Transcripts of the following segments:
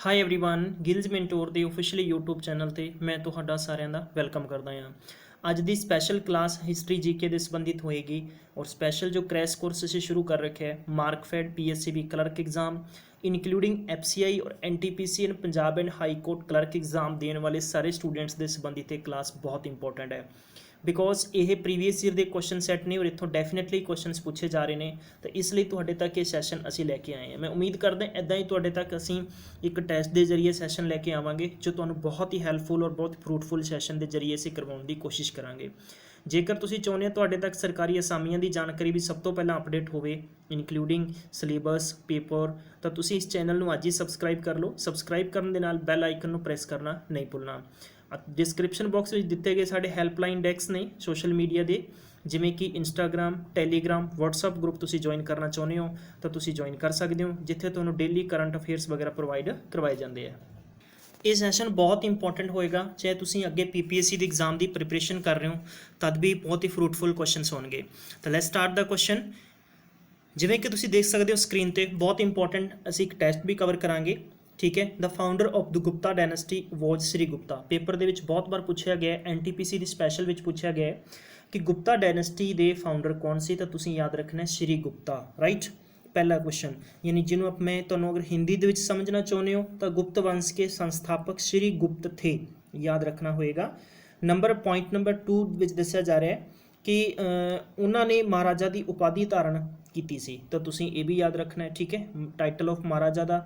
High everyone ਗਿਲਜ਼ mentor ਦੇ officially YouTube channel ਤੇ ਮੈਂ ਤੁਹਾਡਾ ਸਾਰਿਆਂ ਦਾ ਵੈਲਕਮ ਕਰਦਾ ਹਾਂ। ਅੱਜ ਦੀ ਸਪੈਸ਼ਲ ਕਲਾਸ ਹਿਸਟਰੀ ਜੀਕੇ ਦੇ ਸੰਬੰਧਿਤ ਹੋਏਗੀ और स्पेशल जो क्रैश कोर्स ਅਸੀਂ शुरू कर रखे है Markfed PSCB clerk exam including FCI और NTPC and Punjab and high court clerk exam देने वाले सारे स्टूडेंट्स के संबंधित ये क्लास बहुत इंपॉर्टेंट है बिकॉज ये प्रीवियस ईयर के क्वेश्चन सैट ने और इतों डेफिनेटली क्वेश्चन पूछे जा रहे हैं तो इसलिए तुहाडे तक ये सैशन असीं लैके आए हैं। मैं उम्मीद करदा इदां ही तुहाडे तक असीं एक टैस्ट के जरिए सैशन लैके आवांगे जो तुहानूं बहुत ही हैल्पफुल और बहुत फ्रूटफुल सैशन के जरिए असीं करवाउण दी कोशिश करांगे। जेकर तुसीं चाहुंदे हो तुहाडे तक सरकारी असामियां की जानकारी भी सब तो पहला अपडेट होवे इनकलूडिंग सिलेबस पेपर तो तुसीं इस चैनल नूं अज ही सबसक्राइब कर लो। सबसक्राइब करन दे नाल बैल आइकन नूं प्रेस करना नहीं भुलना। डिस्क्रिप्शन बॉक्स में दिते गए साडे हैल्पलाइन डेस्क ने सोशल मीडिया के जिमें कि इंस्टाग्राम टैलीग्राम व्हाट्सअप ग्रुप तुसीं ज्वाइन करना चाहुंदे हो तो तुसीं ज्वाइन कर सकते हो जिथे तुहानूं डेली करंट अफेयर्स वगैरह प्रोवाइड करवाए जाते हैं। ये सैशन बहुत इंपॉर्टेंट होएगा चाहे तुसीं अगे PPSC के एग्जाम की प्रिपरेशन कर रहे हो तद भी बहुत ही फ्रूटफुल क्वेश्चन होंगे। तो लेट्स स्टार्ट द क्वेश्चन। जिवें कि तुसीं देख सकते हो स्क्रीन पर बहुत इंपॉर्टेंट असीं एक टैस्ट भी कवर करांगे। ठीक है, the founder of the Gupta dynasty was Shri Gupta. Paper के बहुत बार पूछा गया है NTPC की स्पैशल में पूछा गया है कि गुप्ता डायनेस्टी के फाउंडर कौन सी तो तुसीं याद रखना है श्री गुप्ता। राइट, पहला क्वेश्चन यानी जिन्होंने मैं तुहानूं अगर हिंदी दे विच समझना चाहुंदे हो तो गुप्त वंश के संस्थापक श्री गुप्त थे, याद रखना होएगा। पॉइंट नंबर 2 विच दस्सिया जा रहा है कि उन्होंने महाराजा की उपाधि धारण की सी तो तुसीं ये भी याद रखना है। ठीक है, टाइटल ऑफ महाराजा का।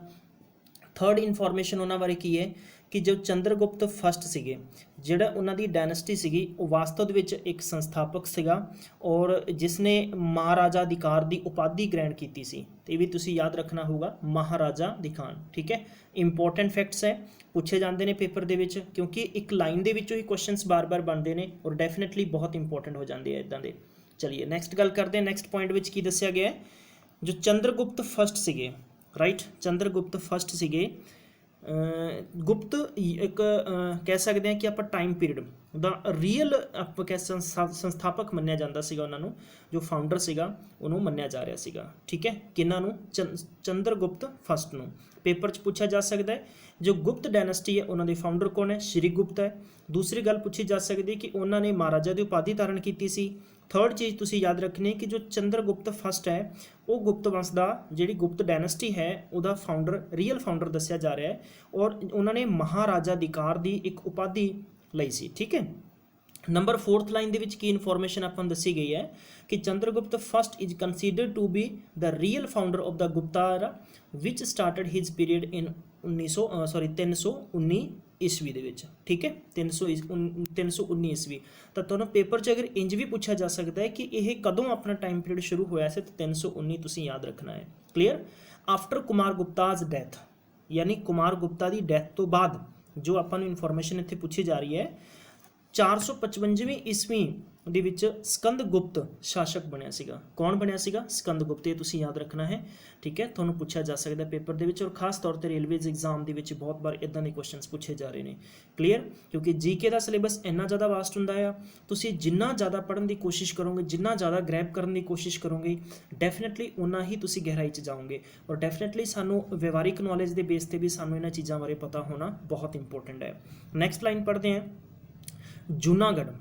थर्ड इनफॉर्मेशन उन्होंने बारे की है कि जो चंद्रगुप्त फस्ट सीगे जिहड़ा उन्हां दी डायनेस्टी सीगी वो वास्तव विच एक संस्थापक सीगा और जिसने महाराजा अधिकार की उपाधि ग्रहण की सी तो ये भी तुसीं याद रखना होगा महाराजा दिखान। ठीक है, इंपॉर्टेंट फैक्ट्स है पूछे जाते हैं पेपर के विच क्योंकि एक लाइन के विचों ही क्वेश्चनस बार बार बनते हैं और डेफिनेटली बहुत इंपॉर्टेंट हो जाते हैं इदां दे। चलिए नैक्सट गल करते हैं। नैक्सट पॉइंट विच की दस्सिया गया है जो चंद्रगुप्त फस्ट सीगे। राइट, चंद्रगुप्त फस्ट सीगे। गुप्त एक कह सकते हैं कि आप टाइम पीरियड द रियल आप कह संस्थापक मन्निया जाता सीगा उन्होंने जो फाउंडर सीगा उन्होंने मन्निया जा रहा सीगा। ठीक है, किन्हां नूं चंद्रगुप्त फस्ट नूं पेपर च पूछा जा सकता है। जो गुप्त डायनेस्टी है उन्होंने फाउंडर कौन है, श्री गुप्त है। दूसरी गल पूछी जा सकती है कि उन्होंने महाराजा की उपाधि धारण की सी। थर्ड चीज़ तुसीं याद रखनी है कि जो चंद्रगुप्त फस्ट है वो गुप्त वंश का जी गुप्त डायनेस्टी है वह फाउंडर रियल फाउंडर दस्या जा रहा है और उन्होंने महाराजा अधिकार की एक उपाधि लई सी। ठीक है, नंबर 4th लाइन के की इनफॉर्मेशन अपन दसी गई है कि Chandragupta first is considered to be the real founder of the Gupta era which started his period in 319 ईस्वी दे विच। ठीक है, 319 ईस्वी तो तुहानूं पेपर च अगर इंज भी पूछा जा सकता है कि यह कदों अपना टाइम पीरियड शुरू होया से तो 319 तुसीं याद रखना है। Clear, after Kumar Gupta's death यानी कुमार गुप्ता की डैथ तो बाद जो आपां नूं इनफॉर्मेशन इत्थे पूछी जा रही है 455वीं ईस्वी ਦੇ ਵਿੱਚ स्कंदगुप्त शासक ਬਣਿਆ ਸੀਗਾ। कौन ਬਣਿਆ ਸੀਗਾ, स्कंदगुप्त। ये तुसीं याद रखना है। ठीक है, ਤੁਹਾਨੂੰ ਪੁੱਛਿਆ ਜਾ ਸਕਦਾ पेपर ਦੇ ਵਿੱਚ और खास तौर ਤੇ रेलवेज एग्जाम ਦੇ ਵਿੱਚ बहुत बार इदां ਦੇ क्वेश्चनस ਪੁੱਛੇ ਜਾ ਰਹੇ ਨੇ। क्लीयर, क्योंकि जीके ਦਾ सिलेबस ਇੰਨਾ ਜ਼ਿਆਦਾ ਵਾਸਟ ਹੁੰਦਾ ਆ ਤੁਸੀਂ ਜਿੰਨਾ ਜ਼ਿਆਦਾ ਪੜ੍ਹਨ ਦੀ ਕੋਸ਼ਿਸ਼ ਕਰੋਗੇ ਜਿੰਨਾ ਜ਼ਿਆਦਾ ਗ੍ਰੈਬ ਕਰਨ ਦੀ ਕੋਸ਼ਿਸ਼ ਕਰੋਗੇ ਡੈਫੀਨੇਟਲੀ ਉਨਾ ਹੀ ਤੁਸੀਂ ਗਹਿਰਾਈ 'ਚ ਜਾਓਗੇ और ਡੈਫੀਨੇਟਲੀ ਸਾਨੂੰ ਵਿਵਹਾਰਿਕ ਨੌਲੇਜ ਦੇ ਬੇਸ ਤੇ ਵੀ ਸਾਨੂੰ ਇਹਨਾਂ ਚੀਜ਼ਾਂ ਬਾਰੇ ਪਤਾ ਹੋਣਾ ਬਹੁਤ इंपॉर्टेंट है। नेक्स्ट लाइन पढ़ते हैं, जूनागढ़।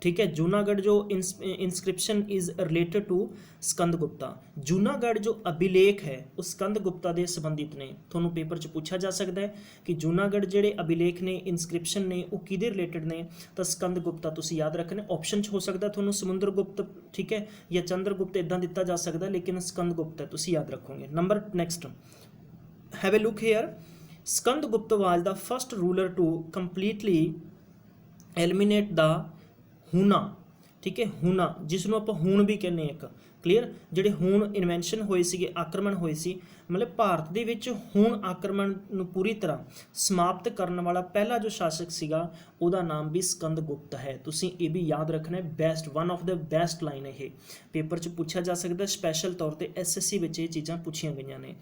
ठीक है, जूनागढ़ जो inscription is related to Skandagupta. Junagadh जो अभिलेख है वो स्कंदगुप्ता के संबंधित ने। थोनों पेपर च पूछा जा सकता है कि जूनागढ़ जेडे अभिलेख ने इंस्क्रिप्शन ने वो किहदे रिलेटेड ने तो स्कंदगुप्ता तुसीं याद रखना। ऑप्शन हो सकता थोनों समुद्रगुप्त ठीक है या चंद्रगुप्त इदां दिता जा सकता लेकिन स्कंदगुप्त है तुसीं याद रखोगे। Number next have a look here. Skandagupta was the first ruler to completely eliminate the Huna. ठीक है, हूना जिसनों आप हूण भी कहने एक। क्लीयर, ਜਿਹੜੇ हूण इन्वेंशन ਹੋਏ ਸੀਗੇ आक्रमण ਹੋਏ ਸੀ मतलब ਭਾਰਤ ਦੇ ਵਿੱਚ हूण आक्रमण ਨੂੰ पूरी तरह समाप्त ਕਰਨ ਵਾਲਾ ਪਹਿਲਾ जो शासक ਸੀਗਾ ਉਹਦਾ ਨਾਮ भी स्कंदगुप्त है। ਤੁਸੀਂ ਇਹ भी याद रखना है। Best one of the best line ਇਹ पेपर 'ਚ पूछा जा सकता स्पैशल तौर पर SSC ਵਿੱਚ ਇਹ ਚੀਜ਼ਾਂ ਪੁੱਛੀਆਂ ਗਈਆਂ ਨੇ।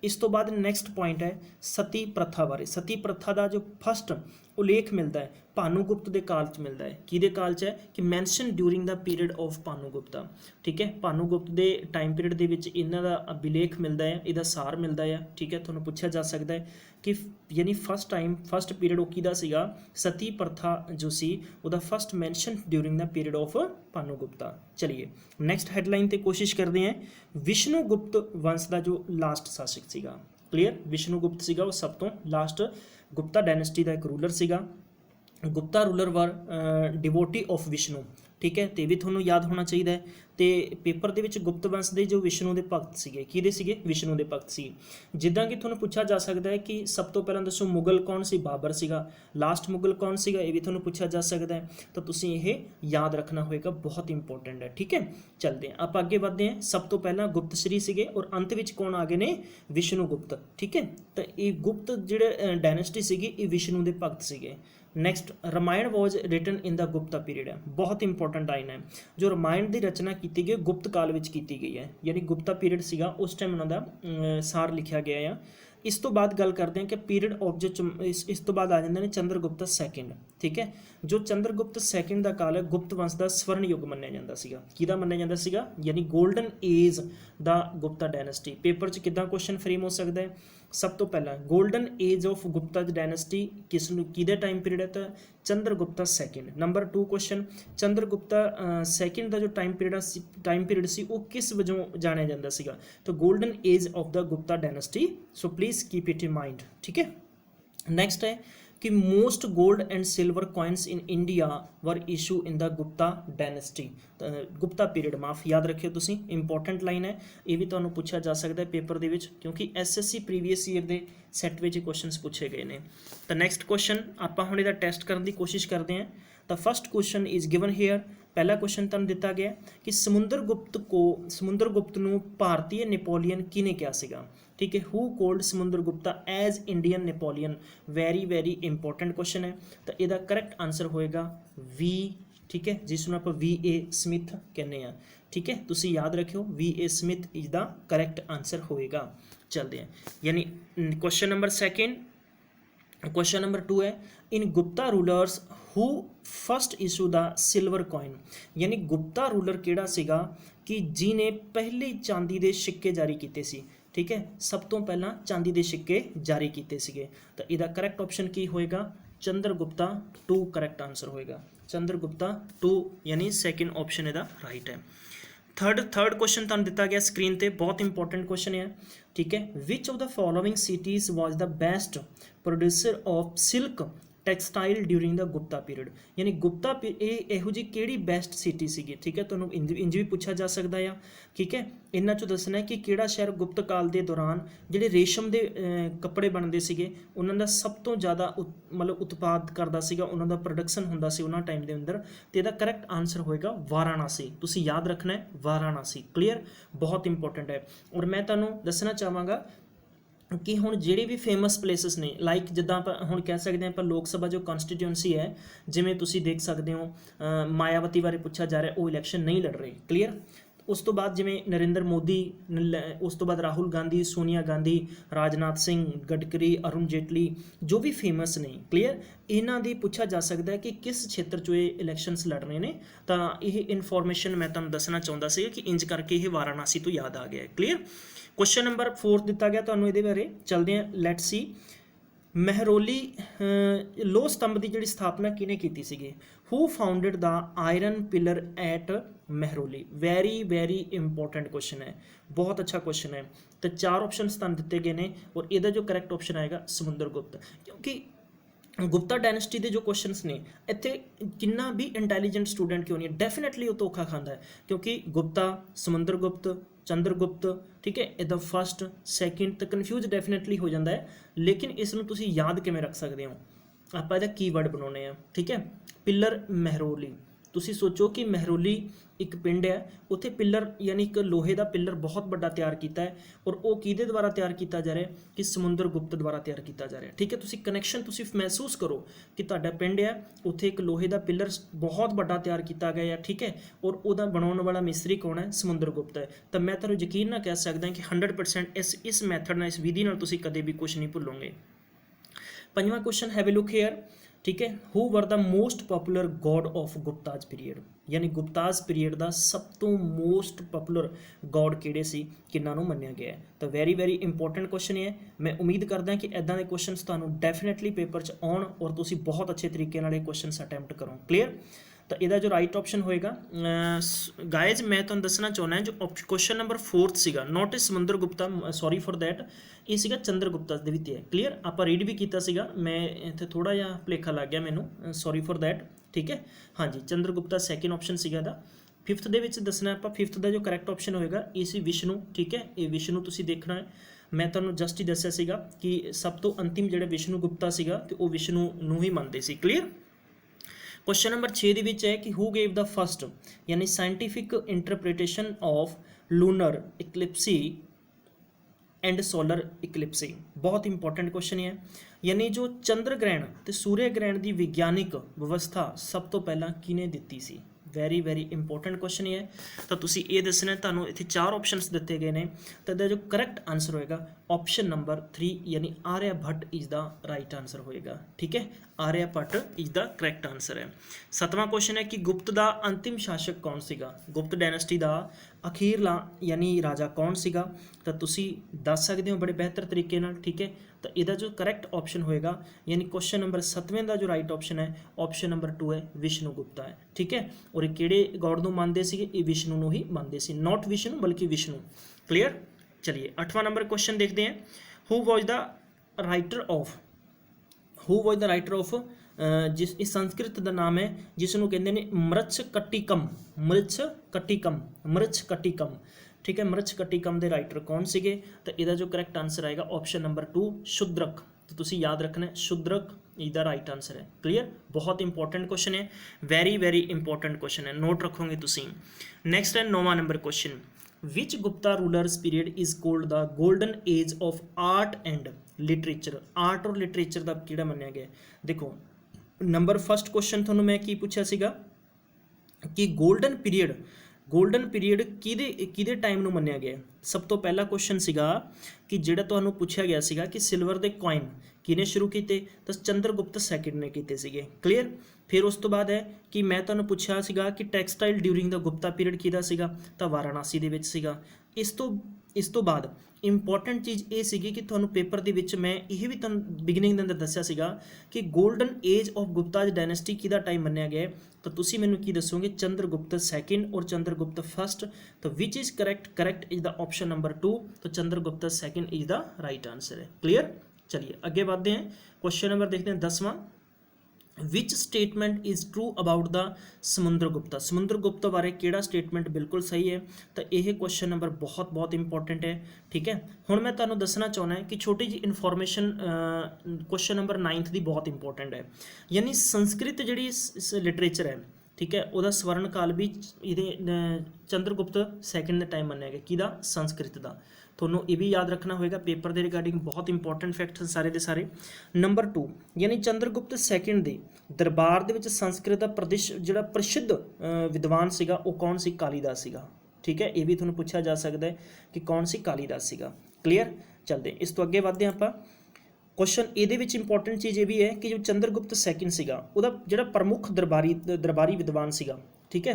इस तो बाद नैक्सट पॉइंट है सती प्रथा बारे। सती प्रथा का जो फस्ट उल्लेख मिलता है भानुगुप्त के काल च मिलता है। किहदे काल च है कि mention during the period of Bhanugupta. ठीक है, भानु ਭਾਨੂਗੁਪਤ ਦੇ ਟਾਈਮ ਪੀਰੀਅਡ ਦੇ ਵਿੱਚ ਇਹਨਾਂ ਦਾ ਅਭਿਲੇਖ ਮਿਲਦਾ ਹੈ, ਇਹਦਾ ਸਾਰ ਮਿਲਦਾ ਹੈ। ਠੀਕ ਹੈ, ਤੁਹਾਨੂੰ ਪੁੱਛਿਆ ਜਾ ਸਕਦਾ ਹੈ ਕਿ ਯਾਨੀ ਫਸਟ ਪੀਰੀਅਡ ਉਹ ਕਿਹਦਾ ਸੀਗਾ, ਸਤੀ ਪ੍ਰਥਾ ਜੋ ਸੀ ਉਹਦਾ first mention during the period of Bhanugupta. ਚਲਿਏ ਨੈਕਸਟ ਹੈਡਲਾਈਨ ਤੇ ਕੋਸ਼ਿਸ਼ ਕਰਦੇ ਹਾਂ। ਵਿਸ਼ਨੂਗੁਪਤ ਵੰਸ਼ ਦਾ ਜੋ ਲਾਸਟ ਸ਼ਾਸਕ ਸੀਗਾ, ਕਲੀਅਰ, ਵਿਸ਼ਨੂਗੁਪਤ ਸੀਗਾ ਉਹ ਸਭ ਤੋਂ ਲਾਸਟ ਗੁਪਤਾ ਡਾਇਨੈਸਟੀ ਦਾ ਇੱਕ ਰੂਲਰ ਸੀਗਾ। ਗੁਪਤਾ ਰੂਲਰ ਵਰ ਡਿਵੋਟੀ ਆਫ ਵਿਸ਼ਨੂੰ। ਠੀਕ ਹੈ, ਤੇ ਵੀ ਤੁਹਾਨੂੰ ਯਾਦ ਹੋਣਾ ਚਾਹੀਦਾ ਹੈ। ਤੇ ਪੇਪਰ ਦੇ ਵਿੱਚ ਗੁਪਤ ਵੰਸ਼ ਦੇ ਜੋ ਵਿਸ਼ਨੂੰ ਦੇ ਭਗਤ ਸੀਗੇ, ਕਿਹਦੇ ਸੀਗੇ, ਵਿਸ਼ਨੂੰ ਦੇ ਭਗਤ ਸੀ। ਜਿੱਦਾਂ ਕਿ ਤੁਹਾਨੂੰ ਪੁੱਛਿਆ ਜਾ ਸਕਦਾ ਹੈ ਕਿ ਸਭ ਤੋਂ ਪਹਿਲਾਂ ਦੱਸੋ ਮੁਗਲ ਕੌਣ ਸੀ, ਬਾਬਰ ਸੀਗਾ। ਲਾਸਟ ਮੁਗਲ ਕੌਣ ਸੀਗਾ, ਇਹ ਵੀ ਤੁਹਾਨੂੰ ਪੁੱਛਿਆ ਜਾ ਸਕਦਾ ਹੈ। ਤਾਂ ਤੁਸੀਂ ਇਹ ਯਾਦ ਰੱਖਣਾ ਹੋਏਗਾ, ਬਹੁਤ ਇੰਪੋਰਟੈਂਟ ਹੈ। ਠੀਕ ਹੈ, ਚੱਲਦੇ ਹਾਂ ਆਪਾਂ ਅੱਗੇ ਵਧਦੇ ਹਾਂ। ਸਭ ਤੋਂ ਪਹਿਲਾਂ ਗੁਪਤ ਸ਼੍ਰੀ ਸੀਗੇ ਔਰ ਅੰਤ ਵਿੱਚ ਕੌਣ ਆ ਗਏ ਨੇ, ਵਿਸ਼ਨੂਗੁਪਤ। ਠੀਕ ਹੈ, ਤਾਂ ਇਹ ਗੁਪਤ ਜਿਹੜੇ ਡਾਇਨੈਸਟੀ ਸੀਗੀ ਇਹ ਵਿਸ਼ਨੂੰ ਦੇ ਭਗਤ ਸੀਗੇ। ਨੈਕਸਟ, ਰਾਮਾਇਣ ਵਾਜ ਰਿਟਨ ਇਨ ਦਾ ਗੁਪਤਾ ਪੀਰੀਅਡ ਹੈ, ਬਹੁਤ ਇੰਪੋਰਟੈਂਟ ਲਾਈਨ ਹੈ। ਜੋ ਰਾਮਾਇਣ ਦੀ ਰਚਨਾ ਕੀਤੀ ਗਈ ਗੁਪਤ ਕਾਲ ਵਿੱਚ ਕੀਤੀ ਗਈ ਹੈ, ਯਾਨੀ ਗੁਪਤਾ ਪੀਰੀਅਡ ਸੀਗਾ ਉਸ ਟਾਈਮ ਉਹਨਾਂ ਦਾ ਸਾਰ ਲਿਖਿਆ ਗਿਆ ਆ। ਇਸ ਤੋਂ ਬਾਅਦ ਗੱਲ ਕਰਦੇ ਹਾਂ ਕਿ ਪੀਰੀਅਡ ਆਫ ਜੋ ਇਸ ਤੋਂ ਬਾਅਦ ਆ ਜਾਂਦੇ ਨੇ ਚੰਦਰਗੁਪਤ ਸੈਕਿੰਡ। ਠੀਕ ਹੈ, ਜੋ ਚੰਦਰਗੁਪਤ ਸੈਕਿੰਡ ਦਾ ਕਾਲ ਹੈ ਗੁਪਤ ਵੰਸ਼ ਦਾ ਸਵਰਨ ਯੁੱਗ ਮੰਨਿਆ ਜਾਂਦਾ ਸੀਗਾ। ਕਿਹਦਾ ਮੰਨਿਆ ਜਾਂਦਾ ਸੀਗਾ, ਯਾਨੀ ਗੋਲਡਨ ਏਜ ਦਾ ਗੁਪਤਾ ਡਾਇਨੈਸਟੀ। ਪੇਪਰ 'ਚ ਕਿੱਦਾਂ ਕੁਐਸਚਨ ਫਰੇਮ ਹੋ ਸਕਦਾ ਹੈ। ਸਭ ਤੋਂ ਪਹਿਲਾਂ golden age of Gupta dynasty ਕਿਸ ਨੂੰ, ਕਿਹਦੇ ਟਾਈਮ ਪੀਰੀਅਡ ਹੈ, ਤਾਂ ਚੰਦਰਗੁਪਤਾ ਸੈਕਿੰਡ। ਨੰਬਰ 2 ਕੁਐਸਚਨ, ਚੰਦਰਗੁਪਤਾ ਸੈਕਿੰਡ ਦਾ ਜੋ ਟਾਈਮ ਪੀਰੀਅਡ ਸੀ ਉਹ ਕਿਸ ਵਜੋਂ ਜਾਣਿਆ ਜਾਂਦਾ ਸੀਗਾ, ਤਾਂ golden age of the Gupta dynasty. So please keep it in mind. ਠੀਕ ਹੈ, ਨੈਕਸਟ ਹੈ कि most gold and silver coins in India were issue in the Gupta dynasty, Gupta period, माफ याद रखियो तुसी, इंपॉर्टेंट लाइन है। ये भी तुहानू पूछा जा सकता है पेपर दे विच, क्योंकि SSC प्रीवियस ईयर दे सैट विच क्वेश्चनस पूछे गए हैं। तो नैक्सट क्वेश्चन आपां हुण इहदा टेस्ट करने की कोशिश करते हैं। तो first question is given here. पहला क्वेश्चन तुहानू दिता गया कि समुंदरगुप्त नूं भारतीय नेपोलियन किने कहा सीगा। ठीक है, who called Samudragupta as Indian Napoleon. Very important question है। तो इसका करैक्ट आंसर होएगा वी। ठीक है, जिसनूं आपां VA स्मिथ कहने हैं। ठीक है, तुसी याद रखियो VA स्मिथ इसका करैक्ट आंसर होएगा। चलते हैं, यानी question number second. Question number 2 है, in Gupta rulers who first issue the silver coin. यानी गुप्ता रूलर किहड़ा सीगा कि जिन्हें पहले चांदी के सिक्के जारी किए सी। ठीक है, सब तो पहला चांदी के सिक्के जारी किए सीगे। तो इसका करैक्ट ऑप्शन की होएगा, चंद्रगुप्ता 2 करैक्ट आंसर होएगा। चंद्रगुप्ता 2 यानी सैकेंड ऑप्शन इसका राइट है। थर्ड क्वेश्चन तुहानूं दिता गया स्क्रीन पे, बहुत इंपॉर्टेंट क्वेश्चन है। ठीक है, which of the following cities was the best producer of silk textile during the Gupta period. यानी गुप्ता ਇਹੋ जी ਕਿਹੜੀ ਬੈਸਟ ਸਿਟੀ ਸੀਗੀ। ठीक है, ਤੁਹਾਨੂੰ ਇੰਜ ਵੀ ਪੁੱਛਿਆ ਜਾ ਸਕਦਾ ਆ। ठीक है, ਇਹਨਾਂ 'ਚੋਂ ਦੱਸਣਾ ਕਿ ਕਿਹੜਾ ਸ਼ਹਿਰ ਗੁਪਤ ਕਾਲ ਦੇ ਦੌਰਾਨ ਜਿਹੜੇ ਰੇਸ਼ਮ ਦੇ ਕੱਪੜੇ ਬਣਦੇ ਸੀਗੇ ਉਹਨਾਂ ਦਾ ਸਭ ਤੋਂ ਜ਼ਿਆਦਾ ਮਤਲਬ ਉਤਪਾਦ ਕਰਦਾ ਸੀਗਾ, ਉਹਨਾਂ ਦਾ ਪ੍ਰੋਡਕਸ਼ਨ ਹੁੰਦਾ ਸੀ ਉਹਨਾਂ ਟਾਈਮ ਦੇ ਅੰਦਰ। ਤੇ ਇਹਦਾ ਕਰੈਕਟ ਆਨਸਰ ਹੋਏਗਾ ਵਾਰਾਣਸੀ। ਤੁਸੀਂ ਯਾਦ ਰੱਖਣਾ ਹੈ ਵਾਰਾਣਸੀ। ਕਲੀਅਰ, ਬਹੁਤ ਇੰਪੋਰਟੈਂਟ ਹੈ। ਔਰ ਮੈਂ ਤੁਹਾਨੂੰ ਦੱਸਣਾ ਚਾਹਾਂਗਾ कि हुण जिहड़े भी फेमस प्लेसिस ने, लाइक जिद्दां आपां हुण कह सकते हैं आपां लोक सभा जो कॉन्स्टिट्यूएंसी है, जिवें तुसीं देख सकते हो मायावती बारे पूछा जा रहा है, वो इलैक्शन नहीं लड़ रहे। क्लीयर, उस तो बाद जिवें नरेंद्र मोदी, उस तो बाद राहुल गांधी, सोनिया गांधी, राजनाथ सिंह, गडकरी, अरुण जेटली, जो भी फेमस ने। क्लीयर, इन्हां दी पूछा जा सकता है कि किस क्षेत्र 'चों ये इलैक्शनस लड़ रहे हैं। तो यह इनफॉर्मेशन मैं तुहानूं दसना चाहुंदा सी कि इंज करके ये वाराणसी तो याद आ गया है। क्लीयर, क्वेश्चन नंबर 4 दिता गया तुहानूं इहदे बारे। चलते हैं, लैट्स सी। महरौली लोह स्तंभ की जिहड़ी स्थापना किने कीती सीगी। Who founded the iron pillar at Mehrauli. Very important question है, बहुत अच्छा क्वेश्चन है। तो 4 ऑप्शन तुहानूं दिते गए हैं और इसका जो करैक्ट ऑप्शन आएगा समुंदरगुप्त। क्योंकि गुप्ता डायनेस्टी के जो क्वेश्चनस ने इत्थे कितना भी इंटैलीजेंट स्टूडेंट क्यों नहीं है, डेफिनेटली वो धोखा खाता है। क्योंकि गुप्ता, समुंदरगुप्त, चंद्रगुप्त, ठीक है, इदा फस्ट सैकेंड तो कन्फ्यूज डेफिनेटली हो जाता है। लेकिन इसनूं तुसीं याद किवें रख सकते हो, आपां इहदा कीवर्ड बनाउने आ। ठीक है, पिलर महरौली। तुसीं सोचो कि महरौली एक पिंड है, उत्थे पिलर यानी एक लोहे का पिलर बहुत बड़ा तैयार किया है और वो किहदे द्वारा तैयार किया जा रहा है कि समुंदरगुप्त द्वारा तैयार किया जा रहा है। ठीक है, तुसीं कनैक्शन तुसीं महसूस करो कि तुहाडा पिंड है, उत्थे एक लोहे का पिलर बहुत बड़ा तैयार किया गया है। ठीक है, और उहदा बनाउण वाला मिस्त्री कौन है, समुंदरगुप्त है। तो मैं तुहानूं यकीन ना कह सकदा कि 100% इस मैथड नाल, इस विधि नाल तुसीं कदे भी कुछ नहीं भुल्लोगे। 5वां question have a look here. ठीक है। Who were the most popular god of Guptas period, यानी गुप्ताज पीरीयड का सब तो मोस्ट पॉपुलर गॉड किहड़े सी, किन्हां नूं मन्निया गया है। तो वेरी वेरी इंपॉर्टेंट क्वेश्चन है। मैं उम्मीद करदा कि इदां दे क्वेश्चनस तुहानूं डेफिनेटली पेपर च आउण और तुसीं बहुत अच्छे तरीके नाल ये क्वेश्चनस अटैम्प्ट करो। क्लीयर। तो ਇਹਦਾ जो राइट ऑप्शन होएगा गाइज मैं तुहानूं दसना चाहुंदा जो क्वेश्चन नंबर 4 सीगा नॉट ए समुंदर गुप्ता, सॉरी फॉर दैट, ये सीगा चंद्र गुप्ता ਦੇ ਵਿੱਚ ਹੈ। क्लीयर। ਆਪਾਂ रीड भी ਕੀਤਾ ਸੀਗਾ, मैं ਇੱਥੇ थोड़ा ਜਿਹਾ ਭੁਲੇਖਾ ਲੱਗ ਗਿਆ ਮੈਨੂੰ, सॉरी फॉर दैट। ठीक है। हाँ जी, चंद्र गुप्ता सैकेंड ऑप्शन ਸੀਗਾ ਇਹਦਾ। फिफ्थ ਦੇ ਵਿੱਚ ਦੱਸਣਾ ਆਪਾਂ, फिफ्थ ਦਾ जो ਕਰੈਕਟ ਆਪਸ਼ਨ ਹੋਏਗਾ ਇਹ ਸੀ ਵਿਸ਼ਨੂੰ। ठीक है। ਇਹ ਵਿਸ਼ਨੂੰ ਤੁਸੀਂ ਦੇਖਣਾ ਹੈ। मैं ਤੁਹਾਨੂੰ ਜਸਟ ਹੀ ਦੱਸਿਆ ਸੀਗਾ ਕਿ ਸਭ ਤੋਂ ਅੰਤਿਮ ਜਿਹੜੇ ਵਿਸ਼ਨੂੰ ਗੁਪਤਾ ਸੀਗਾ ਤੇ ਉਹ ਵਿਸ਼ਨੂੰ ਨੂੰ ਹੀ ਮੰਨਦੇ ਸੀ। क्लीयर। क्वेश्चन नंबर 6 ਦੇ ਵਿੱਚ ਹੈ ਕਿ ਹੂ ਗੇਵ ਦਾ ਫਸਟ यानी scientific interpretation of lunar eclipse and solar eclipse. बहुत इंपॉर्टेंट क्वेश्चन है। यानी जो चंद्र ग्रहण ते सूर्य ग्रहण की विज्ञानिक व्यवस्था सब तो पहला किने दिती सी। वेरी वेरी इंपॉर्टेंट क्वेश्चन है। तो तुसी ये दसना, तुहानूं इत्थे 4 ऑप्शनस दिते गए हैं। तो इहदा जो करैक्ट आंसर होएगा ऑप्शन नंबर 3 यानी Aryabhatta is the right answer होएगा। ठीक है। Aryabhatta is the correct answer है। 7वां क्वेश्चन है कि गुप्त दा अंतिम शासक कौन सीगा, गुप्त डायनेस्टी दा अखीरला यानी राजा कौन सीगा। तो तुसी दस सकते हो बड़े बेहतर तरीके नाल। ठीक है। तो इसका जो करैक्ट ऑप्शन होएगा यानी क्वेश्चन नंबर 7वें का जो राइट ऑप्शन है ऑप्शन नंबर 2 है विष्णु गुप्ता है। ठीक है। और ये किहड़े गॉड नूं मानते सीगे, ये विष्णु नूं ही मानते सी, नॉट विष्णु बल्कि विष्णु। क्लीयर। चलिए 8वां नंबर क्वेश्चन देखते हैं। Who was the writer of, who was the writer of, जिस इस संस्कृत का नाम है जिसनों कहते हैं मृच्छकटिकम, मृच्छकटिकम, मृच्छकटिकम। ठीक है। मृच्छकटिकम के राइटर कौन सीगे। तो इसका जो करैक्ट आंसर आएगा ऑप्शन नंबर 2 शुद्रक। तो तुसी याद रखना है शुद्रक इसका राइट आंसर है। क्लीयर। बहुत इंपॉर्टेंट क्वेश्चन है, वेरी वेरी इंपॉर्टेंट क्वेश्चन है, नोट रखोगे तुसी। नेक्स्ट है 9वां number question, which Gupta rulers period is called the golden age of art and literature. Art और लिटरेचर का किहड़ा मन्निया गया। देखो नंबर फर्स्ट क्वेश्चन तुहानूं मैं की पूछा सीगा कि गोल्डन पीरियड, गोल्डन पीरीयड किहदे टाइम नूं मन्निया गया। सब तो पहला क्वेश्चन सीगा कि जिहड़ा तुहानूं पुछया गया सीगा कि सिल्वर दे कॉइन किने शुरू कीते, तो चंद्रगुप्त सैकेंड ने कीते सीगे। क्लीयर। फिर उस तो बाद है कि मैं तुहानूं पुछया सीगा कि textile during the Gupta period किहदा सीगा, तो वाराणसी दे विच सीगा। इस तो बाद इंपॉर्टेंट चीज़ ये सीगी कि तुहानूं पेपर दे विच मैं यह भी तुहानूं बिगिनिंग दे अंदर दस्सिया सीगा कि golden age of Guptas dynasty किहदा टाइम मन्निया गया। तो तुसी मैनूं की दसोगे चंद्रगुप्त सैकेंड और चंद्रगुप्त फर्स्ट। तो which is correct, correct is the option number 2। तो Chandragupta second is the right answer है। क्लीयर। चलिए आगे बढ़ते हैं। क्वेश्चन नंबर देखते हैं 10वां, which statement is true about the Samudragupta. Samudragupta बारे किहड़ा स्टेटमेंट बिल्कुल सही है। तो यह क्वेश्चन नंबर बहुत बहुत इंपॉर्टेंट है। ठीक है। हुण मैं तुहानूं दसना चाहुंदा है कि छोटी जी इन्फॉर्मेशन क्वेश्चन नंबर 9th की बहुत इंपॉर्टेंट है। यानी संस्कृत जिहड़ी लिटरेचर है, ठीक है, वह स्वर्ण काल भी ये चंद्रगुप्त सैकेंड के टाइम मन्निया गया। किहदा, संस्कृत का। थोनों ये भी याद रखना होगा पेपर के रिगार्डिंग बहुत इंपॉर्टेंट फैक्ट सारे के सारे। नंबर 2 यानी चंद्रगुप्त सैकेंड के दरबार के संस्कृत का जो प्रसिद्ध विद्वान सीगा वो कौन सी, कालीदास सीगा। ठीक है। ये भी थोनों पूछा जा सकता है कि कौन सी, कालीदास सीगा। क्लीयर। चलते इस तो अगे बढ़ते हैं आप। क्वेश्चन ये इंपॉर्टेंट चीज़ ये भी है कि जो चंद्रगुप्त सैकेंड सीगा उहदा जिहड़ा प्रमुख दरबारी विद्वान सीगा, ठीक है,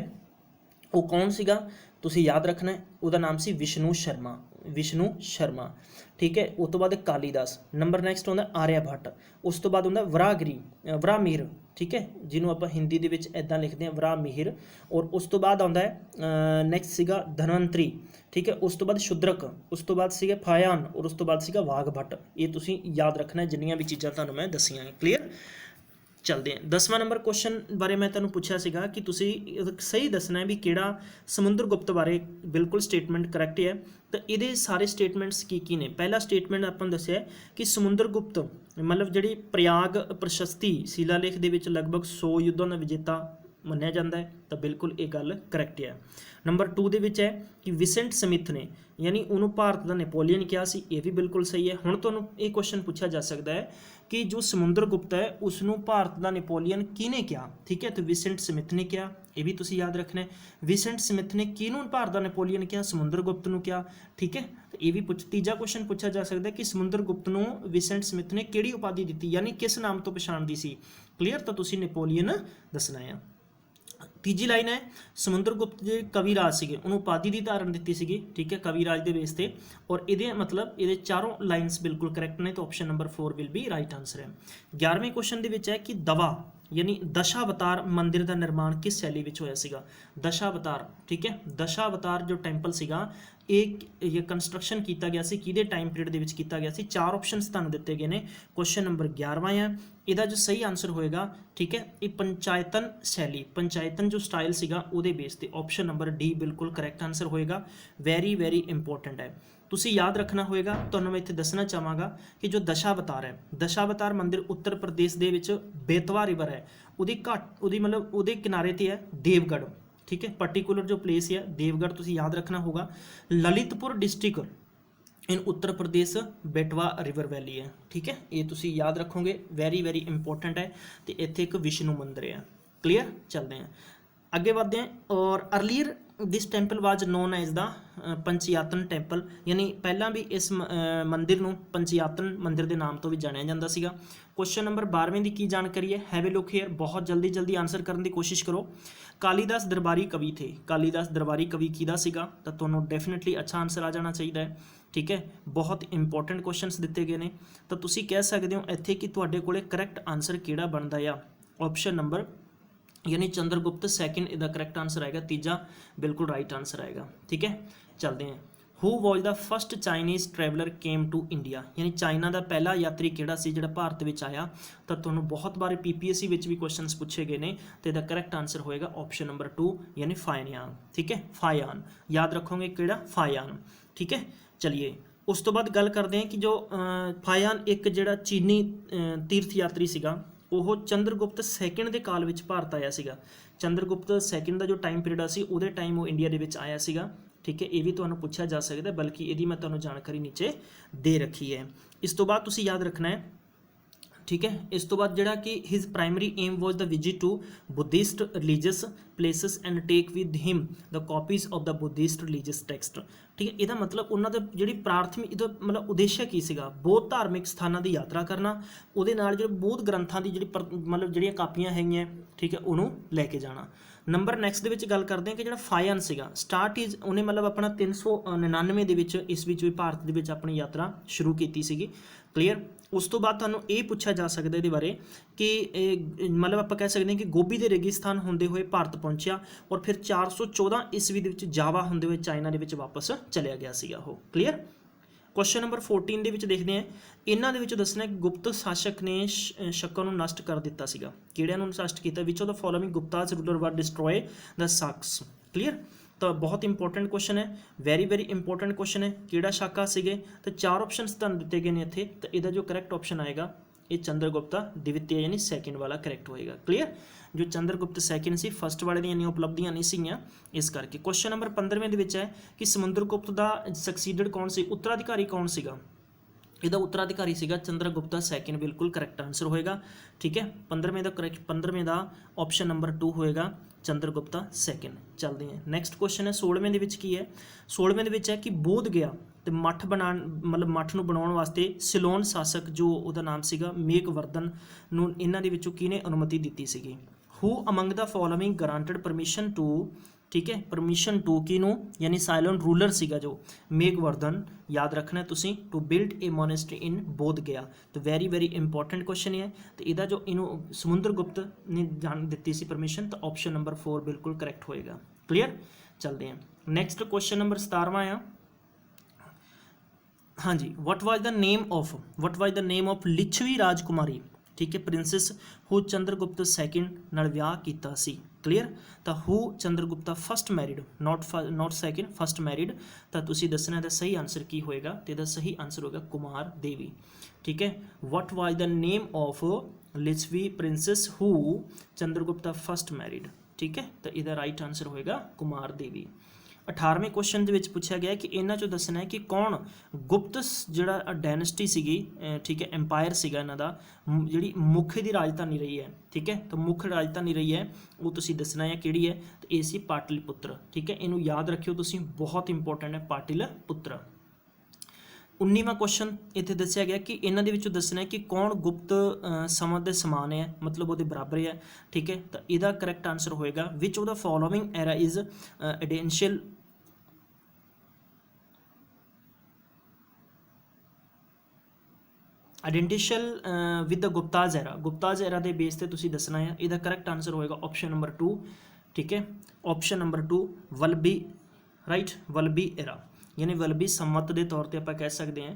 वो कौन सीगा, तुसीं याद रखना है। उहदा नाम सी विष्णु शर्मा, विष्णु शर्मा। ठीक है। उस तो बाद कालीदास। नंबर नैक्सट आता आर्यभट्ट। उस तो बाद आता वरामिहिर। ठीक है, जिन्हों आप हिंदी के इदा लिखते हैं वरामिहिर। और उस तो बाद आता है नैक्सट सीगा धनवंतरी। ठीक है। उस तो बाद शुद्रक। उस तो बाद सीगे फायान। और उस तो बाद सीगा वाघभट्ट। ये तुसीं याद रखना है जिन्नियां भी चीज़ां तुहानूं मैं दसियां हैं। क्लीयर। चलते हैं 10वां नंबर क्वेश्चन बारे मैं तुहानूं पुछया सीगा कि तुसीं सही दसना है भी किहड़ा समुद्रगुप्त बारे बिल्कुल स्टेटमेंट करैक्ट है। तो ये सारे स्टेटमेंट्स की ने। पहला स्टेटमेंट आपां दस्सिया कि समुद्रगुप्त मतलब जिहड़ी प्रयाग प्रशस्ति शिलालेख दे विच लगभग 100 युद्धां दा विजेता ਮੰਨਿਆ ਜਾਂਦਾ ਹੈ, ਤਾਂ ਬਿਲਕੁਲ ਇਹ ਗੱਲ ਕਰੈਕਟ ਹੈ। ਨੰਬਰ 2 ਦੇ ਵਿੱਚ ਹੈ ਕਿ ਵਿਸੈਂਟ ਸਮਿਥ ਨੇ ਯਾਨੀ ਉਹਨੂੰ ਭਾਰਤ ਦਾ ਨੈਪੋਲੀਅਨ ਕਿਹਾ ਸੀ, ਇਹ ਵੀ ਬਿਲਕੁਲ ਸਹੀ ਹੈ। ਹੁਣ ਤੁਹਾਨੂੰ ਇਹ ਕੁਐਸਚਨ ਪੁੱਛਿਆ ਜਾ ਸਕਦਾ ਹੈ ਕਿ ਜੋ ਸਮੁੰਦਰ ਗੁਪਤ ਹੈ ਉਸ ਨੂੰ ਭਾਰਤ ਦਾ ਨੈਪੋਲੀਅਨ ਕਿਹਨੇ ਕਿਹਾ, ਠੀਕ ਹੈ, ਤਾਂ ਵਿਸੈਂਟ ਸਮਿਥ ਨੇ ਕਿਹਾ, ਇਹ ਵੀ ਤੁਸੀਂ ਯਾਦ ਰੱਖਣਾ ਹੈ। ਵਿਸੈਂਟ ਸਮਿਥ ਨੇ ਕਿਹਨੂੰ ਭਾਰਤ ਦਾ ਨੈਪੋਲੀਅਨ ਕਿਹਾ, ਸਮੁੰਦਰ ਗੁਪਤ ਨੂੰ ਕਿਹਾ, ਠੀਕ ਹੈ। ਤਾਂ ਇਹ ਵੀ ਤੀਜਾ ਕੁਐਸਚਨ ਪੁੱਛਿਆ ਜਾ ਸਕਦਾ ਹੈ ਕਿ ਸਮੁੰਦਰ ਗੁਪਤ ਨੂੰ ਵਿਸੈਂਟ ਸਮਿਥ ਨੇ ਕਿਹੜੀ ਉਪਾਧੀ ਦਿੱਤੀ, ਯਾਨੀ ਕਿਸ ਨਾਮ ਤੋਂ ਪਛਾਣਦੀ ਸੀ। ਕਲੀਅਰ, ਤਾਂ ਤੁਸੀਂ ਨੈਪੋਲੀਅਨ ਦੱਸਣਾ ਹੈ। ਤੀਜੀ ਲਾਈਨ ਹੈ ਸਮੁੰਦਰ ਗੁਪਤ ਜਿਹੜੇ ਕਵੀ ਰਾਜ ਸੀਗੇ ਉਹਨੂੰ ਉਪਾਧੀ ਦੀ ਧਾਰਨ ਦਿੱਤੀ ਸੀਗੀ, ਠੀਕ ਹੈ, ਕਵੀ ਰਾਜ ਦੇ ਬੇਸ ਤੇ। ਔਰ ਇਹਦੇ ਮਤਲਬ ਇਹਦੇ ਚਾਰੋਂ ਲਾਈਨਸ ਬਿਲਕੁਲ ਕਰੈਕਟ ਨੇ, ਤਾਂ option number 4 will be right answer ਹੈ। 11ਵੇਂ ਕੁਐਸਚਨ ਦੇ ਵਿੱਚ ਹੈ ਕਿ ਦਵਾ ਯਾਨੀ ਦਸ਼ਾਵਤਾਰ ਮੰਦਿਰ ਦਾ ਨਿਰਮਾਣ ਕਿਸ ਸ਼ੈਲੀ ਵਿੱਚ ਹੋਇਆ ਸੀਗਾ। ਦਸ਼ਾਵਤਾਰ, ਠੀਕ ਹੈ, ਦਸ਼ਾਵਤਾਰ ਜੋ ਟੈਂਪਲ ਸੀਗਾ ਇਹ ਕੰਸਟਰਕਸ਼ਨ ਕੀਤਾ ਗਿਆ ਸੀ ਕਿਹਦੇ ਟਾਈਮ ਪੀਰੀਅਡ ਦੇ ਵਿੱਚ ਕੀਤਾ ਗਿਆ ਸੀ। ਚਾਰ ਆਪਸ਼ਨਸ ਤੁਹਾਨੂੰ ਦਿੱਤੇ ਗਏ ਨੇ। ਕੁਐਸਚਨ ਨੰਬਰ 11ਵਾਂ ਹੈ, ਇਹਦਾ ਜੋ ਸਹੀ ਆਨਸਰ ਹੋਏਗਾ, ਠੀਕ ਹੈ, ਇਹ ਪੰਚਾਇਤਨ ਸ਼ੈਲੀ, ਪੰਚਾਇਤਨ ਜੋ ਸਟਾਈਲ ਸੀਗਾ ਉਹਦੇ ਬੇਸ ਤੇ ਆਪਸ਼ਨ ਨੰਬਰ ਡੀ ਬਿਲਕੁਲ ਕਰੈਕਟ ਆਨਸਰ ਹੋਏਗਾ। ਵੈਰੀ ਵੈਰੀ ਇੰਪੋਰਟੈਂਟ ਹੈ, ਤੁਸੀਂ ਯਾਦ ਰੱਖਣਾ ਹੋਏਗਾ। ਤੁਹਾਨੂੰ ਮੈਂ ਇੱਥੇ ਦੱਸਣਾ ਚਾਹਾਂਗਾ ਕਿ ਜੋ ਦਸ਼ਾਵਤਾਰ ਹੈ, ਦਸ਼ਾਵਤਾਰ ਮੰਦਿਰ ਉੱਤਰ ਪ੍ਰਦੇਸ਼ ਦੇ ਵਿੱਚ ਬੇਤਵਾ ਰਿਵਰ ਹੈ ਉਹਦੀ ਮਤਲਬ ਉਹਦੇ ਕਿਨਾਰੇ ਤੇ ਹੈ ਦੇਵਗੜ੍ਹ, ਠੀਕ ਹੈ, पर्टिकुलर जो प्लेस है देवगढ़ तुसी याद रखना होगा। ललितपुर डिस्ट्रिक्ट इन उत्तर प्रदेश बेटवा रिवर वैली है, ठीक है, ये तुसी याद रखोगे, वेरी वेरी इंपॉर्टेंट है। तो इत्थे एक विष्णु मंदिर है। क्लियर, चलते हैं आगे बढ़ते हैं। और earlier this temple was known as the Panchayatan temple, यानी पहला भी इस मंदिर नूं पंचयातन मंदिर के नाम तो भी जानिया जाता सीगा। क्वेश्चन नंबर 12वें की जानकारी है, हैव ए लुक हियर, बहुत जल्दी जल्दी आंसर करने की कोशिश करो। कालीदास दरबारी कवि थे, कालीदास दरबारी कवि किहदा सीगा, तो तुहानूं डेफिनेटली अच्छा आंसर आ जाना चाहिए है, ठीक है। बहुत इंपॉर्टेंट क्वेश्चनस दिते गए हैं, तो तुसीं कह सकते हो इत्थे कि तुहाडे कोले करैक्ट आंसर किहड़ा बनदा आ। ऑप्शन नंबर यानी चंद्रगुप्त सैकेंड इसका करैक्ट आंसर आएगा, तीजा बिल्कुल राइट आंसर आएगा, ठीक है। चलते हैं, who was the first Chinese traveller came to India, यानी चाइना का पहला यात्री किहड़ा सी जिहड़ा भारत में आया। तो तुहानूं बहुत बार PPSC विच भी क्वेश्चनस पूछे गए हैं, तो इसका करैक्ट आंसर होएगा ऑप्शन नंबर 2 यानी फायान, ठीक है, फायान याद रखोगे किहड़ा फायान, ठीक है। चलिए उस तो बाद गल करते हैं कि जो फायान एक जिहड़ा चीनी तीर्थ यात्री सीगा ਉਹ ਚੰਦਰਗੁਪਤ ਸੈਕਿੰਡ ਦੇ ਕਾਲ ਵਿੱਚ ਭਾਰਤ ਆਇਆ ਸੀਗਾ। ਚੰਦਰਗੁਪਤ ਸੈਕਿੰਡ ਦਾ ਜੋ ਟਾਈਮ ਪੀਰੀਅਡ ਸੀ ਉਹਦੇ ਟਾਈਮ ਉਹ ਇੰਡੀਆ ਦੇ ਵਿੱਚ ਆਇਆ ਸੀਗਾ, ਠੀਕ ਹੈ। ਇਹ ਵੀ ਤੁਹਾਨੂੰ ਪੁੱਛਿਆ ਜਾ ਸਕਦਾ, ਬਲਕਿ ਇਹਦੀ ਮੈਂ ਤੁਹਾਨੂੰ ਜਾਣਕਾਰੀ ਨੀਚੇ ਦੇ ਰੱਖੀ ਹੈ। ਇਸ ਤੋਂ ਬਾਅਦ ਤੁਸੀਂ ਯਾਦ ਰੱਖਣਾ ਹੈ, ठीक है। इस तो बाद जिहड़ा कि his primary aim was the visit to Buddhist religious places and take with him the copies of the Buddhist religious text, ठीक है। ਇਹਦਾ ਮਤਲਬ ਉਹਨਾਂ ਦਾ ਜਿਹੜੀ ਪ੍ਰਾਥਮਿਕ ਇਹਦਾ ਮਤਲਬ ਉਦੇਸ਼ ਕੀ ਸੀਗਾ, ਬੌਧ ਧਾਰਮਿਕ ਸਥਾਨਾਂ ਦੀ ਯਾਤਰਾ ਕਰਨਾ, ਉਹਦੇ ਨਾਲ ਜਿਹੜੇ ਬੌਧ ਗ੍ਰੰਥਾਂ ਦੀ ਜਿਹੜੀ ਮਤਲਬ ਜਿਹੜੀਆਂ ਕਾਪੀਆਂ ਹੈਗੀਆਂ, ਠੀਕ ਹੈ, ਉਹਨੂੰ ਲੈ ਕੇ ਜਾਣਾ। ਨੰਬਰ ਨੈਕਸਟ ਦੇ ਵਿੱਚ ਗੱਲ ਕਰਦੇ ਹਾਂ ਕਿ ਜਿਹੜਾ ਫਾਇਨ ਸੀਗਾ ਸਟਾਰਟ ਇਜ਼ ਉਹਨੇ ਮਤਲਬ ਆਪਣਾ 399 ਦੇ ਵਿੱਚ ਇਸ ਵਿੱਚ ਵੀ ਭਾਰਤ ਦੇ ਵਿੱਚ ਆਪਣੀ ਯਾਤਰਾ ਸ਼ੁਰੂ ਕੀਤੀ ਸੀਗੀ। ਕਲੀਅਰ, ਉਸ ਤੋਂ ਬਾਅਦ ਤੁਹਾਨੂੰ ਇਹ ਪੁੱਛਿਆ ਜਾ ਸਕਦਾ ਇਹਦੇ ਬਾਰੇ ਕਿ ਮਤਲਬ ਆਪਾਂ ਕਹਿ ਸਕਦੇ ਹਾਂ ਕਿ ਗੋਬੀ ਦੇ ਰੇਗਿਸਤਾਨ ਹੁੰਦੇ ਹੋਏ ਭਾਰਤ ਪਹੁੰਚਿਆ ਔਰ ਫਿਰ 414 ਈਸਵੀ ਦੇ ਵਿੱਚ ਜਾਵਾ ਹੁੰਦੇ ਹੋਏ ਚਾਈਨਾ ਦੇ ਵਿੱਚ ਵਾਪਸ ਚਲਿਆ ਗਿਆ ਸੀਗਾ ਉਹ। ਕਲੀਅਰ, क्वेश्चन नंबर 14 ਦੇ ਵਿੱਚ ਦੇਖਦੇ ਹਾਂ, ਇਹਨਾਂ ਦੇ ਵਿੱਚ ਦੱਸਣਾ ਕਿ ਗੁਪਤ ਸ਼ਾਸਕ ਨੇ ਸ਼ੱਕਾਂ ਨੂੰ ਨਸ਼ਟ ਕਰ ਦਿੱਤਾ ਸੀਗਾ। ਕਿਹੜਿਆਂ ਨੂੰ ਨਸ਼ਟ ਕੀਤਾ, which of the following Guptas ruler were destroy the Shakas. Clear, ਤਾਂ ਬਹੁਤ ਇੰਪੋਰਟੈਂਟ ਕੁਐਸਚਨ ਹੈ, ਵੈਰੀ ਵੈਰੀ ਇੰਪੋਰਟੈਂਟ ਕੁਐਸਚਨ ਹੈ। ਕਿਹੜਾ ਸ਼ਾਕਾ ਸੀਗੇ, ਤਾਂ ਚਾਰ ਆਪਸ਼ਨਸ ਤੁਹਾਨੂੰ ਦਿੱਤੇ ਗਏ ਨੇ ਇੱਥੇ, ਤਾਂ ਇਹਦਾ ਜੋ ਕਰੈਕਟ ਆਪਸ਼ਨ ਆਏਗਾ ਇਹ ਚੰਦਰਗੁਪਤਾ द्वितीय यानी सैकेंड वाला करैक्ट होएगा। क्लीयर, जो चंद्रगुप्त सैकेंड सी फस्ट वाले दी इन्नी उपलब्धियां नहीं सीगियां, इस करके। क्वेश्चन नंबर 15वें दे विच है कि समुद्रगुप्त दा सक्सीडेड कौन सी, उत्तराधिकारी कौन सीगा, ਇਹਦਾ उत्तराधिकारी ਸੀਗਾ चंद्रगुप्ता सैकेंड, बिल्कुल करैक्ट आंसर होएगा, ठीक है। 15वें ਦਾ करैक्ट 15वें ਦਾ ऑप्शन नंबर 2 होएगा चंद्रगुप्ता सैकेंड। चलते हैं नैक्सट क्वेश्चन है 16वें ਦੇ ਵਿੱਚ ਕੀ ਹੈ। 16वें ਦੇ ਵਿੱਚ ਹੈ कि बोध गया ਤੇ ਮੱਠ ਬਣਾਉਣ ਮਤਲਬ ਮੱਠ ਨੂੰ ਬਣਾਉਣ ਵਾਸਤੇ ਸਿਲੋਨ ਸ਼ਾਸਕ ਜੋ ਉਹਦਾ ਨਾਮ ਸੀਗਾ ਮੇਘਵਰਧਨ ਨੂੰ ਇਹਨਾਂ ਦੇ ਵਿੱਚੋਂ ਕਿਹਨੇ ਅਨੁਮਤੀ ਦਿੱਤੀ ਸੀਗੀ। Who among the following granted permission to, ठीक है, परमिशन टू किनू यानी साइलोन रूलर सीगा जो मेघवर्धन, याद रखना तुसी, to build a monastery in Bodh Gaya. तो वेरी वेरी इंपॉर्टेंट क्वेश्चन है। तो इहदा जो इनू समुद्रगुप्त ने जान दी सी परमिशन, तो ऑप्शन नंबर 4 बिल्कुल करैक्ट होएगा। क्लीयर, चलते हैं नैक्सट क्वेश्चन नंबर 17वां आ। हाँ जी, what was the name of Lichchhavi राजकुमारी, ठीक है, प्रिंसिस हू चंद्रगुप्त सैकेंड नाल विआह कीता सी। क्लीयर, तो who Chandragupta first married, not second, first married. तो तुसी दसना दा सही आंसर की होएगा, तो इहदा सही आंसर होगा कुमार देवी, ठीक है। What was the name of Licchavi princess who Chandragupta first married, ठीक है, तो ਇਹਦਾ ਰਾਈਟ ਆਨਸਰ ਹੋਏਗਾ ਕੁਮਾਰ ਦੇਵੀ। 18ਵੇਂ ਕੁਐਸਚਨ ਦੇ ਵਿੱਚ ਪੁੱਛਿਆ ਗਿਆ ਕਿ ਇਹਨਾਂ ਚੋਂ ਦੱਸਣਾ ਹੈ ਕਿ ਕੌਣ ਗੁਪਤ ਜਿਹੜਾ ਡਾਇਨੈਸਟੀ ਸੀਗੀ, ਠੀਕ ਹੈ, ਐਮਪਾਇਰ ਸੀਗਾ ਇਹਨਾਂ ਦਾ, ਜਿਹੜੀ ਮੁੱਖ ਦੀ ਰਾਜਧਾਨੀ ਰਹੀ ਹੈ, ਠੀਕ ਹੈ, ਤਾਂ ਮੁੱਖ ਰਾਜਧਾਨੀ ਰਹੀ ਹੈ ਉਹ ਤੁਸੀਂ ਦੱਸਣਾ ਹੈ ਕਿਹੜੀ ਹੈ, ਤਾਂ ਇਹ ਸੀ ਪਾਟਲੀਪੁੱਤਰ। ਠੀਕ ਹੈ, ਇਹਨੂੰ ਯਾਦ ਰੱਖਿਓ ਤੁਸੀਂ, ਬਹੁਤ ਇੰਪੋਰਟੈਂਟ ਹੈ ਪਾਟਲੀਪੁੱਤਰ। 19ਵਾਂ ਕੁਐਸਚਨ ਇੱਥੇ ਦੱਸਿਆ ਗਿਆ ਕਿ ਇਹਨਾਂ ਦੇ ਵਿੱਚੋਂ ਦੱਸਣਾ ਹੈ ਕਿ ਕੌਣ ਗੁਪਤ ਸਮਾਂ ਦੇ ਸਮਾਨ ਹੈ, ਮਤਲਬ ਉਹਦੇ ਬਰਾਬਰ ਹੈ। ਠੀਕ ਹੈ, ਤਾਂ ਇਹਦਾ ਕਰੈਕਟ ਆਨਸਰ ਹੋਏਗਾ which of the following era is identical with the Guptas era. Guptas era ਦੇ ਬੇਸ ਤੇ ਤੁਸੀਂ ਦੱਸਣਾ ਹੈ। ਇਹਦਾ ਕਰੈਕਟ ਆਨਸਰ ਹੋਏਗਾ ਆਪਸ਼ਨ ਨੰਬਰ 2। ਠੀਕ ਹੈ, option number 2 Valabhi, right, Valabhi era, ਯਾਨੀ ਵਲਬੀ ਸੰਮਤ ਦੇ ਤੌਰ ਤੇ ਆਪਾਂ ਕਹਿ ਸਕਦੇ ਹਾਂ।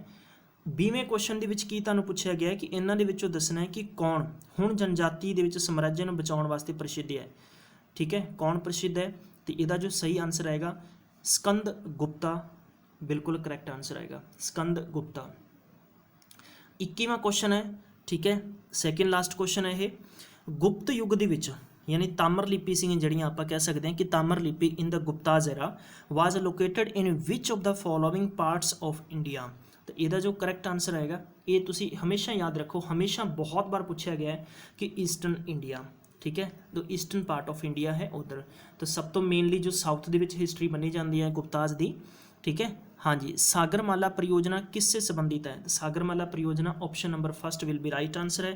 20ਵੇਂ ਕੁਐਸਚਨ ਦੇ ਵਿੱਚ ਕੀ ਤੁਹਾਨੂੰ ਪੁੱਛਿਆ ਗਿਆ ਕਿ ਇਹਨਾਂ ਦੇ ਵਿੱਚੋਂ ਦੱਸਣਾ ਹੈ ਕਿ ਕੌਣ ਹੁਣ ਜਨਜਾਤੀ ਦੇ ਵਿੱਚ ਸਮਰਾਜਯ ਨੂੰ ਬਚਾਉਣ ਵਾਸਤੇ ਪ੍ਰਸਿੱਧ ਹੈ। ਠੀਕ ਹੈ, ਕੌਣ ਪ੍ਰਸਿੱਧ ਹੈ, ਤੇ ਇਹਦਾ ਜੋ ਸਹੀ ਆਨਸਰ ਆਏਗਾ ਸਕੰਦ ਗੁਪਤਾ, ਬਿਲਕੁਲ ਕਰੈਕਟ ਆਨਸਰ ਆਏਗਾ ਸਕੰਦ ਗੁਪਤਾ। 21ਵਾਂ ਕੁਐਸਚਨ ਹੈ, ਠੀਕ ਹੈ, ਸੈਕਿੰਡ ਲਾਸਟ ਕੁਐਸਚਨ ਹੈ ਇਹ। ਗੁਪਤ ਯੁੱਗ ਦੇ ਵਿੱਚ ਯਾਨੀ ਤਾਮਰ ਲਿਪੀ ਸੀ ਜਿਹੜੀਆਂ ਆਪਾਂ ਕਹਿ ਸਕਦੇ ਹਾਂ ਕਿ ਤਾਮਰ ਲਿਪੀ in the Guptas era was located in which of the following parts of India. ਤਾਂ ਇਹਦਾ ਜੋ ਕਰੈਕਟ ਆਨਸਰ ਆਏਗਾ, ਇਹ ਤੁਸੀਂ ਹਮੇਸ਼ਾ ਯਾਦ ਰੱਖੋ, ਹਮੇਸ਼ਾ ਬਹੁਤ ਬਾਰ ਪੁੱਛਿਆ ਗਿਆ ਹੈ ਕਿ ਈਸਟਰਨ ਇੰਡੀਆ। ਠੀਕ ਹੈ, ਜੋ ਈਸਟਰਨ ਪਾਰਟ ਆਫ ਇੰਡੀਆ ਹੈ ਉਧਰ। ਤਾਂ ਸਭ ਤੋਂ ਮੇਨਲੀ ਜੋ ਸਾਊਥ ਦੇ ਵਿੱਚ ਹਿਸਟਰੀ ਮੰਨੀ ਜਾਂਦੀ ਹੈ ਗੁਪਤਾਜ਼ ਦੀ। ਠੀਕ ਹੈ, ਹਾਂਜੀ। ਸਾਗਰਮਾਲਾ परियोजना किससे संबंधित है? सागरमाला परियोजना option number first will be right answer है।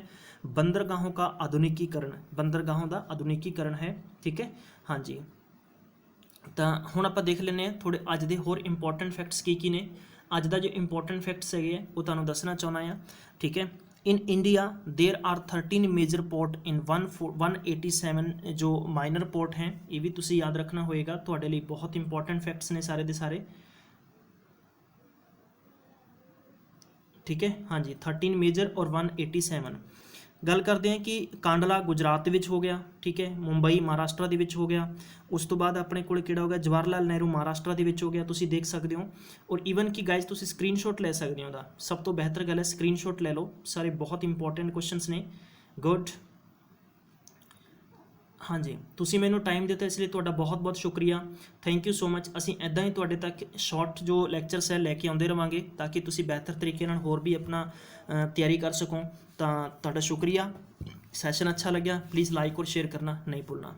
बंदरगाहों का आधुनिकीकरण, बंदरगाहों का आधुनिकीकरण है। ठीक है, हाँ जी। तो हुण आपां देख लैंदे आ थोड़े अज दे होर इंपॉर्टेंट फैक्ट्स की ने। अज दा जो इंपॉर्टेंट फैक्ट्स है वो तुहानूं दसना चाहुंदा आ। ठीक है, in India there are 13 major port in 187 जो माइनर पोर्ट हैं, ये भी तुसीं याद रखना होएगा, तुहाडे लई बहुत इंपॉर्टेंट फैक्ट्स ने सारे दे सारे। ठीक है, हाँ जी, 13 मेजर और 187। गल करते हैं कि कांडला गुजरात विच हो गया। ठीक है, मुंबई महाराष्ट्र दे विच हो गया। उस तो बाद अपने कोल किहड़ा हो गया, जवाहर लाल नेहरू महाराष्ट्र दे विच हो गया, तुसीं देख सकते हो। और ईवन कि गाइज तुसीं स्क्रीनशॉट ले सकते हो। सब तो बेहतर गल है स्क्रीनशॉट ले लो, सारे बहुत इंपॉर्टेंट क्वेश्चनस ने। गुड, हाँ जी, तुसीं मैनूं टाइम दिता इसलिए तुहाडा बहुत बहुत शुक्रिया, थैंक यू सो मच। असीं इदां ही तुहाडे तक शॉर्ट जो लैक्चर्स है लैके आउंदे रहांगे ताकि तुसीं बेहतर तरीके नाल होर भी अपना तैयारी कर सको। तां तुहाडा शुक्रिया। सैशन अच्छा लग्या, प्लीज़ लाइक और शेयर करना नहीं भुलना।